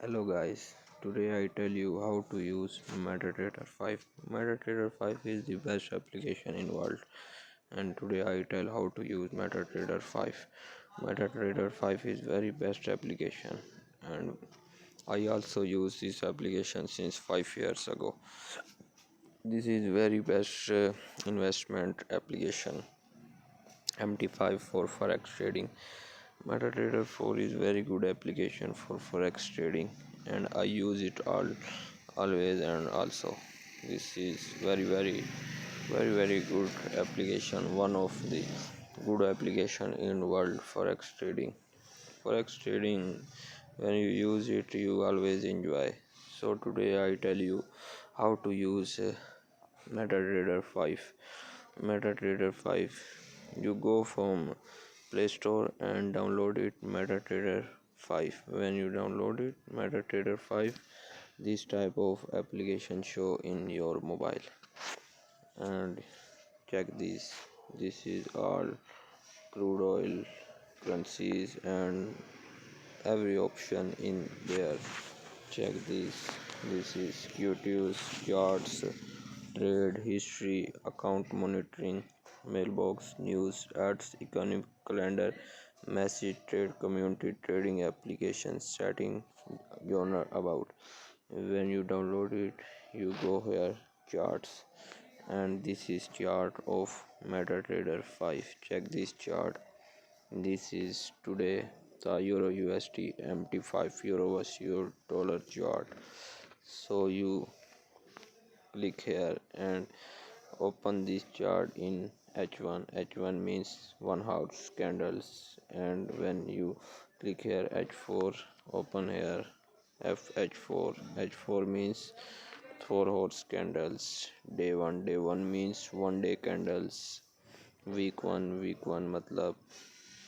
Hello guys, today I tell you how to use MetaTrader 5. MetaTrader 5 is the best application in world, and today I tell how to use MetaTrader 5. MetaTrader 5 is very best application, and I also use this application since 5 years ago. This is very best investment application MT5 for Forex trading. MetaTrader 4 is very good application for Forex trading, and I use it always, and also this is very good application, one of the good application in world Forex trading. Forex trading, when you use it you always enjoy. So today I tell you how to use MetaTrader 5. MetaTrader 5, you go from Play Store and download it MetaTrader 5. When you download it MetaTrader 5, this type of application show in your mobile, and check this. This is all crude oil, currencies, and every option in there. Check this. This is QTs, charts, trade history, account monitoring, mailbox, news, ads, economic calendar, message, trade, community, trading applications, setting, journal about. When you download it, you go here, charts, and this is chart of MetaTrader 5. Check this chart. This is today the Euro USD MT5 Euro vs Euro dollar chart. So you click here and open this chart in H1. H1 means 1 hour candles, and when you click here H4, open here FH4. H4 means 4 hour candles. Day 1 means 1 day candles. Week 1 matlab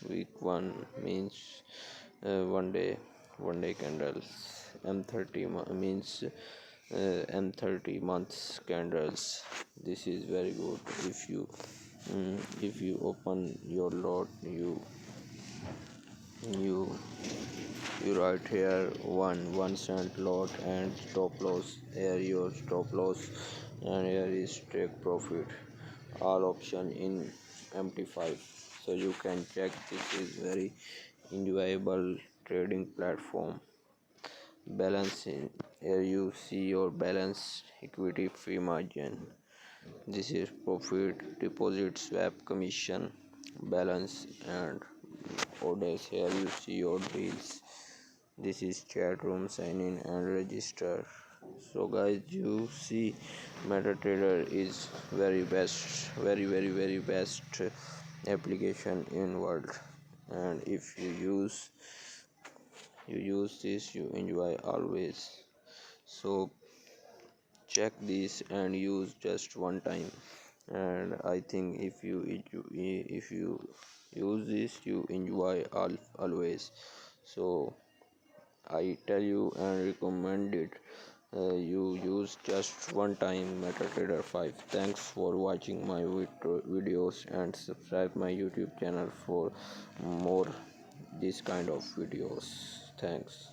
week 1 means 1 day candles. M30 means M30 months candles. This is very good. If you open your lot, you write here one cent lot and stop loss. Here your stop loss, and here is take profit. All option in MT5, so you can check. This is very enjoyable trading platform. Balancing, here you see your balance, equity, free margin. This is profit, deposit, swap, commission, balance, and orders. Here you see your deals. This is chat room, sign in and register. So guys, you see MetaTrader is very best, very best application in world, and if you use this, you enjoy always. So check this and use just one time, and I think if you use this, you enjoy always. So I tell you and recommend it. You use just one time MetaTrader 5. Thanks for watching my videos, and subscribe my YouTube channel for more this kind of videos. Thanks.